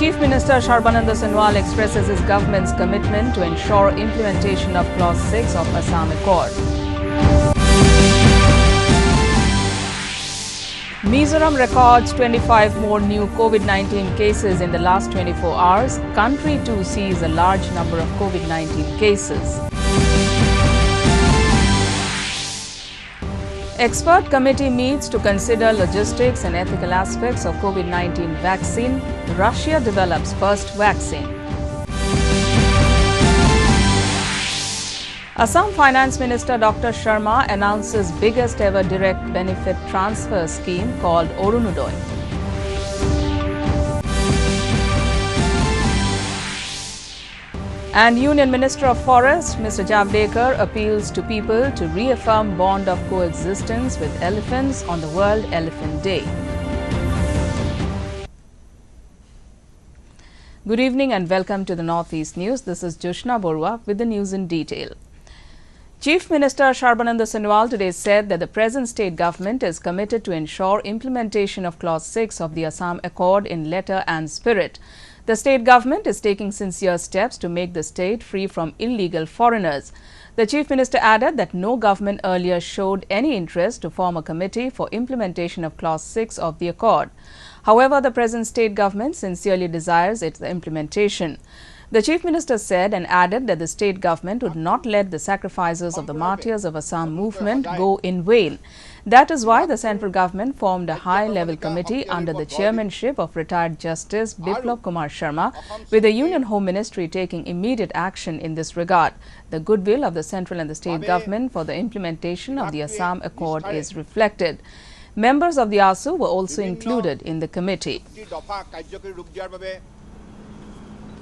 Chief Minister Sarbananda Sonowal expresses his government's commitment to ensure implementation of Clause 6 of Assam Accord. Mizoram records 25 more new COVID-19 cases in the last 24 hours. Country too sees a large number of COVID-19 cases. Expert committee meets to consider logistics and ethical aspects of COVID-19 vaccine. Russia develops first vaccine. Assam Finance Minister Dr. Sharma announces biggest ever direct benefit transfer scheme called ARUNODOI. And Union Minister of Forest, Mr. Javadekar, appeals to people to reaffirm bond of coexistence with elephants on the World Elephant Day. Good evening and welcome to the Northeast News. This is Joshna Borua with the news in detail. Chief Minister Sarbananda Sonowal today said that the present state government is committed to ensure implementation of Clause 6 of the Assam Accord in letter and spirit. The state government is taking sincere steps to make the state free from illegal foreigners. The Chief Minister added that no government earlier showed any interest to form a committee for implementation of Clause 6 of the Accord. However, the present state government sincerely desires its implementation. The Chief Minister said and added that the state government would not let the sacrifices of the martyrs of Assam movement go in vain. That is why the central government formed a high-level committee under the chairmanship of retired Justice Biplab Kumar Sharma, with the Union Home Ministry taking immediate action in this regard. The goodwill of the central and the state government for the implementation of the Assam Accord is reflected. Members of the ASU were also included in the committee.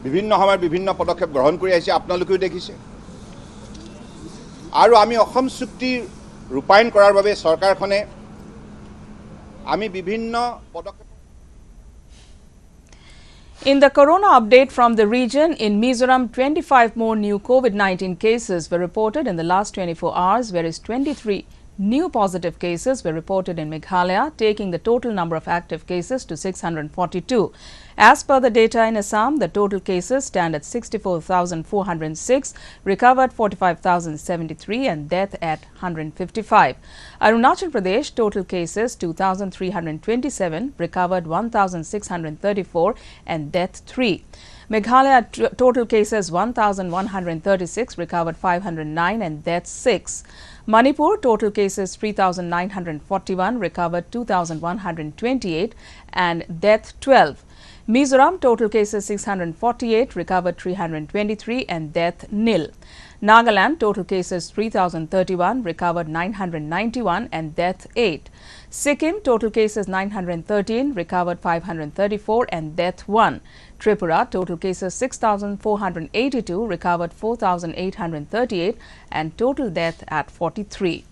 বিভিন্ন সময় বিভিন্ন পদক্ষেপ গ্রহণ কৰি আছে আপোনালোকেও দেখিছে আৰু আমি অসম চুক্তি ৰূপায়ণ কৰাৰ বাবে চৰকাৰখনে আমি বিভিন্ন পদক্ষেপ In the corona update from the region, in Mizoram, 25 more new COVID-19 cases were reported in the last 24 hours, whereas 23 new positive cases were reported in Meghalaya, taking the total number of active cases to 642. As per the data in Assam, the total cases stand at 64,406, recovered 45,073 and death at 155. Arunachal Pradesh, total cases 2,327, recovered 1,634 and death 3. Meghalaya, total cases 1,136, recovered 509 and death 6. Manipur, total cases 3,941, recovered 2,128 and death 12. Mizoram, total cases 648, recovered 323 and death nil. Nagaland, total cases 3,031, recovered 991 and death 8. Sikkim, total cases 913, recovered 534 and death 1. Tripura, total cases 6,482, recovered 4,838 and total death at 43.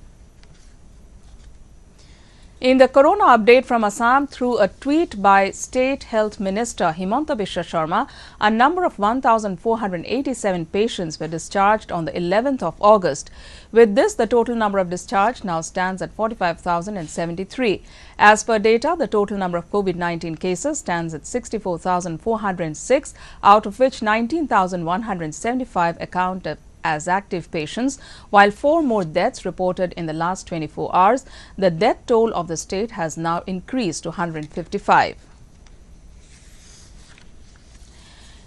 In the corona update from Assam, through a tweet by State Health Minister Himanta Biswa Sharma, a number of 1,487 patients were discharged on the 11th of August. With this, the total number of discharged now stands at 45,073. As per data, the total number of COVID-19 cases stands at 64,406, out of which 19,175 account as active patients, while 4 more deaths reported in the last 24 hours. The death toll of the state has now increased to 155.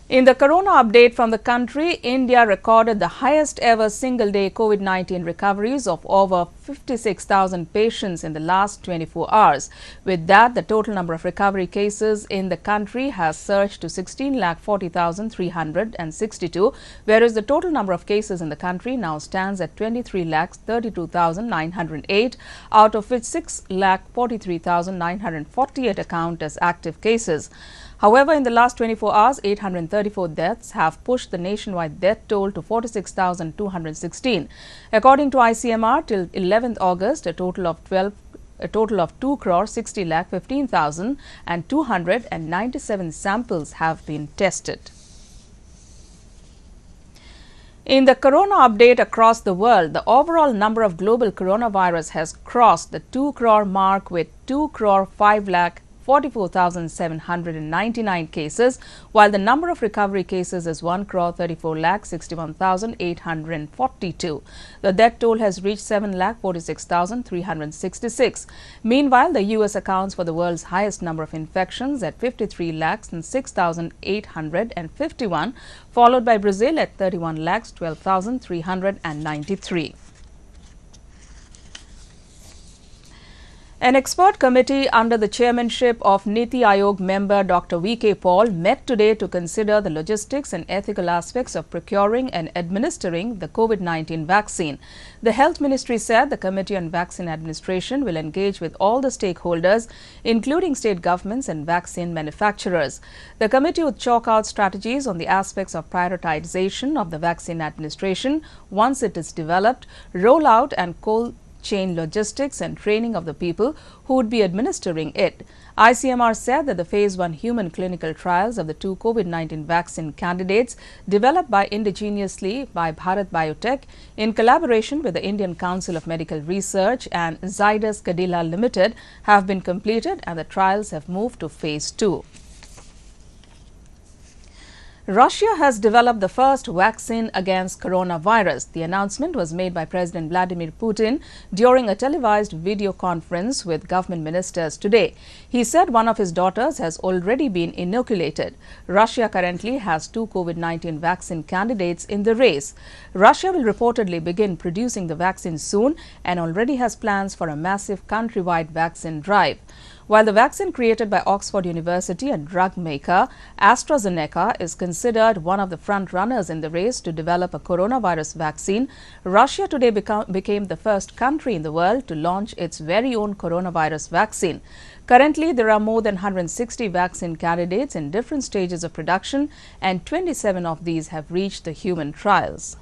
In the corona update from the country, India recorded the highest ever single-day COVID-19 recoveries of over 56,000 patients in the last 24 hours. With that, the total number of recovery cases in the country has surged to 16,40,362, whereas the total number of cases in the country now stands at 23,32,908, out of which 6,43,948 account as active cases. However, in the last 24 hours, 834 deaths have pushed the nationwide death toll to 46,216. According to ICMR, till 11th August, a total of 2 crore 60 lakh 15,000 and 297 samples have been tested. In the corona update across the world, the overall number of global coronavirus has crossed the 2 crore mark with 2 crore 5 lakh 44,799 cases, while the number of recovery cases is 1,34,61,842. The death toll has reached 7,46,366. Meanwhile, the U.S. accounts for the world's highest number of infections at 53,06,851, followed by Brazil at 31,12,393. An expert committee under the chairmanship of Niti Aayog member Dr. V.K. Paul met today to consider the logistics and ethical aspects of procuring and administering the COVID-19 vaccine. The Health Ministry said the Committee on Vaccine Administration will engage with all the stakeholders, including state governments and vaccine manufacturers. The committee would chalk out strategies on the aspects of prioritization of the vaccine administration once it is developed, rollout and cold chain logistics and training of the people who would be administering it. ICMR said that the Phase 1 human clinical trials of the two COVID-19 vaccine candidates developed indigenously by Bharat Biotech in collaboration with the Indian Council of Medical Research and Zydus Cadila Limited have been completed and the trials have moved to Phase 2. Russia has developed the first vaccine against coronavirus. The announcement was made by President Vladimir Putin during a televised video conference with government ministers today. He said one of his daughters has already been inoculated. Russia currently has two COVID-19 vaccine candidates in the race. Russia will reportedly begin producing the vaccine soon and already has plans for a massive countrywide vaccine drive. While the vaccine created by Oxford University and drug maker AstraZeneca is considered one of the front runners in the race to develop a coronavirus vaccine, Russia today became the first country in the world to launch its very own coronavirus vaccine. Currently, there are more than 160 vaccine candidates in different stages of production, and 27 of these have reached the human trials.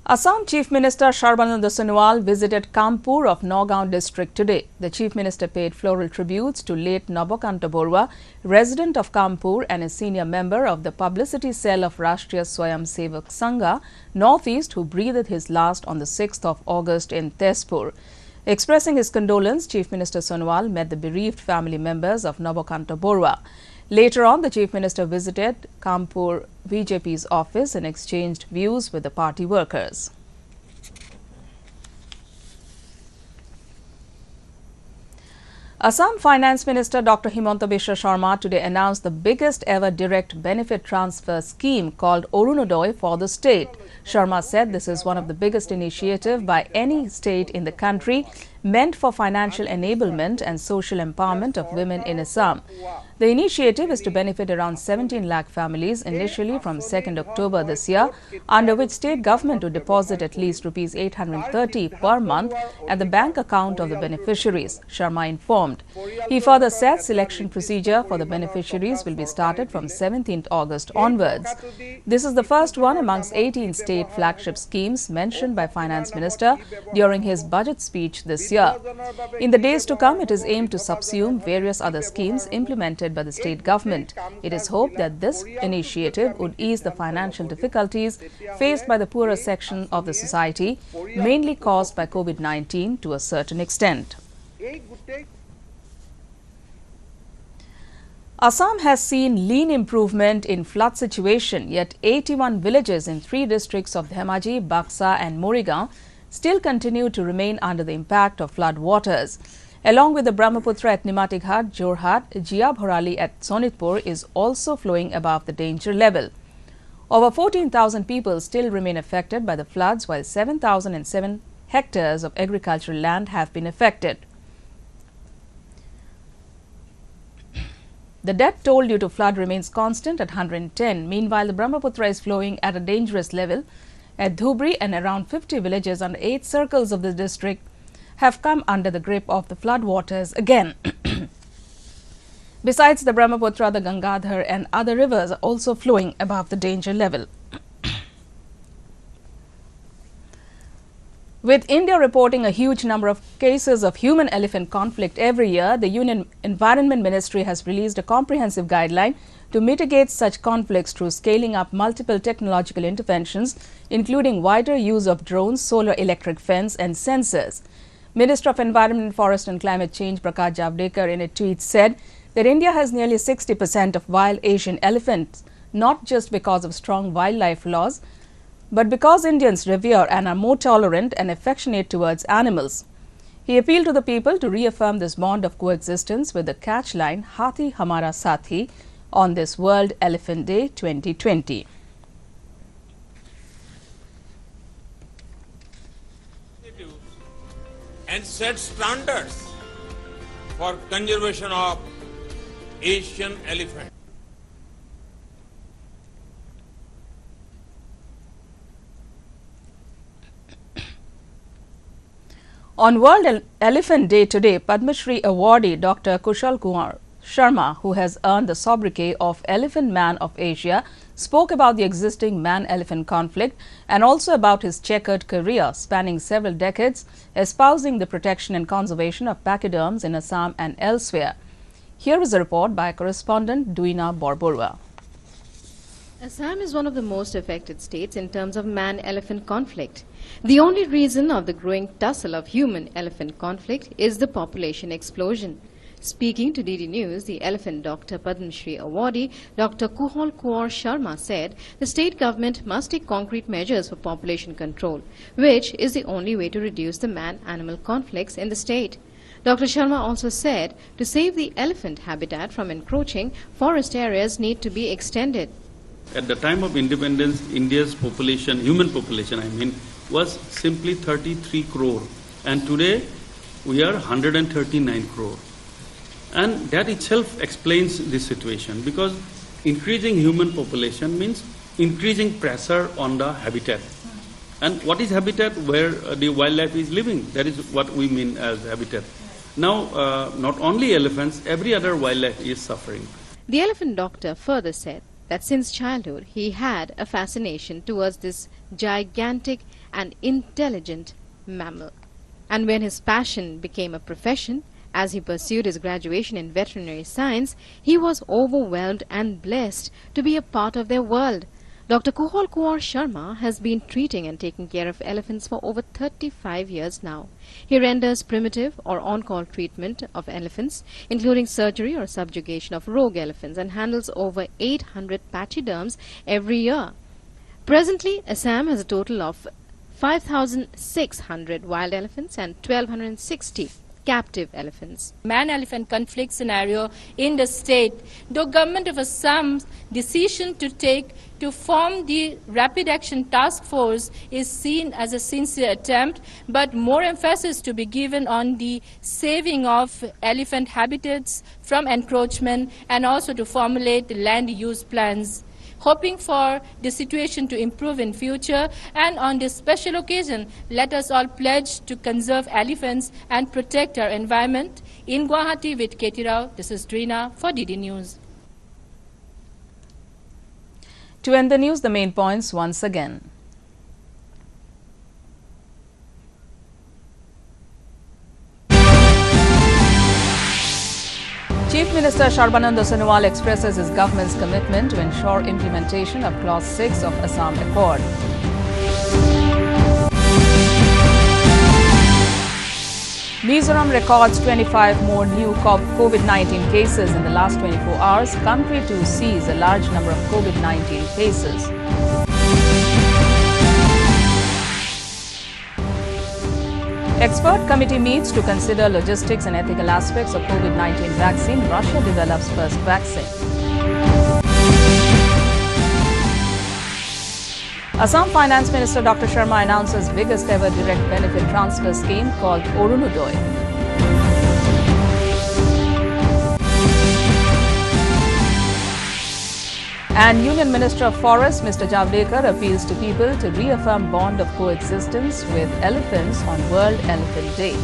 Assam Chief Minister Sarbananda Sonowal visited Kanpur of Nagaon district today. The Chief Minister paid floral tributes to late Nabokanta Borua, resident of Kanpur and a senior member of the publicity cell of Rashtriya Swayamsevak Sangha, Northeast, who breathed his last on the 6th of August in Tezpur. Expressing his condolence, Chief Minister Sonowal met the bereaved family members of Nabokanta Borua. Later on, the Chief Minister visited Kanpur BJP's office and exchanged views with the party workers. Assam Finance Minister Dr. Himanta Biswa Sharma today announced the biggest ever direct benefit transfer scheme called ARUNODOI for the state. Sharma said this is one of the biggest initiatives by any state in the country meant for financial enablement and social empowerment of women in Assam. The initiative is to benefit around 17 lakh families initially from 2nd October this year, under which state government would deposit at least Rs 830 per month at the bank account of the beneficiaries, Sharma informed. He further said selection procedure for the beneficiaries will be started from 17th August onwards. This is the first one amongst 18 state flagship schemes mentioned by Finance Minister during his budget speech this year. In the days to come, it is aimed to subsume various other schemes implemented by the state government. It is hoped that this initiative would ease the financial difficulties faced by the poorer section of the society, mainly caused by COVID-19 to a certain extent. Assam has seen lean improvement in flood situation, yet 81 villages in 3 districts of Dhemaji, Baksa and Morigaon still continue to remain under the impact of flood waters. Along with the Brahmaputra at Nimatighat, Jorhat, Jia Bhorali at Sonitpur is also flowing above the danger level. Over 14,000 people still remain affected by the floods, while 7,007 hectares of agricultural land have been affected. The death toll due to flood remains constant at 110. Meanwhile, the Brahmaputra is flowing at a dangerous level at Dhubri, and around 50 villages under 8 circles of the district have come under the grip of the flood waters again. Besides the Brahmaputra, the Gangadhar and other rivers are also flowing above the danger level. With India reporting a huge number of cases of human-elephant conflict every year, the Union Environment Ministry has released a comprehensive guideline to mitigate such conflicts through scaling up multiple technological interventions, including wider use of drones, solar electric fence and sensors. Minister of Environment, Forest and Climate Change Prakash Javadekar in a tweet said that India has nearly 60% of wild Asian elephants, not just because of strong wildlife laws, but because Indians revere and are more tolerant and affectionate towards animals. He appealed to the people to reaffirm this bond of coexistence with the catchline Hathi Hamara Sathi on this World Elephant Day 2020. And set standards for conservation of Asian elephant. On World Elephant Day today, Padma Shri awardee Dr. Kushal Kumar Sharma, who has earned the sobriquet of Elephant Man of Asia, spoke about the existing man-elephant conflict and also about his checkered career spanning several decades, espousing the protection and conservation of pachyderms in Assam and elsewhere. Here is a report by correspondent Duina Borborua. Assam is one of the most affected states in terms of man-elephant conflict. The only reason of the growing tussle of human-elephant conflict is the population explosion. Speaking to DD News, the elephant doctor Padma Shri awardee Dr. Kushal Kumar Sharma said the state government must take concrete measures for population control, which is the only way to reduce the man-animal conflicts in the state. Dr. Sharma also said to save the elephant habitat from encroaching, forest areas need to be extended. At the time of independence, India's population, human population was simply 33 crore. And today, we are 139 crore. And that itself explains this situation, because increasing human population means increasing pressure on the habitat. And what is habitat? Where the wildlife is living. That is what we mean as habitat. Now, not only elephants, every other wildlife is suffering. The elephant doctor further said that since childhood he had a fascination towards this gigantic and intelligent mammal. And when his passion became a profession, as he pursued his graduation in veterinary science, he was overwhelmed and blessed to be a part of their world. Dr. Kushal Kumar Sharma has been treating and taking care of elephants for over 35 years now. He renders primitive or on-call treatment of elephants, including surgery or subjugation of rogue elephants, and handles over 800 pachyderms every year. Presently, Assam has a total of 5,600 wild elephants and 1,260 captive elephants. Man-elephant conflict scenario in the state, the government of Assam's decision to form the Rapid Action Task Force is seen as a sincere attempt, but more emphasis to be given on the saving of elephant habitats from encroachment and also to formulate land use plans, hoping for the situation to improve in future. And on this special occasion, let us all pledge to conserve elephants and protect our environment. In Guwahati with Katie Rao, this is Drina for DD News. To end the news, the main points once again. Chief Minister Sarbananda Sonowal expresses his government's commitment to ensure implementation of Clause 6 of Assam Accord. Mizoram records 25 more new COVID-19 cases in the last 24 hours. Country too sees a large number of COVID-19 cases. Expert committee meets to consider logistics and ethical aspects of COVID-19 vaccine. Russia develops first vaccine. Assam Finance Minister Dr. Sharma announces biggest ever direct benefit transfer scheme called ARUNODOI. And Union Minister of Forests Mr. Javadekar appeals to people to reaffirm bond of coexistence with elephants on World Elephant Day.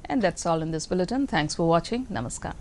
And that's all in this bulletin. Thanks for watching. Namaskar.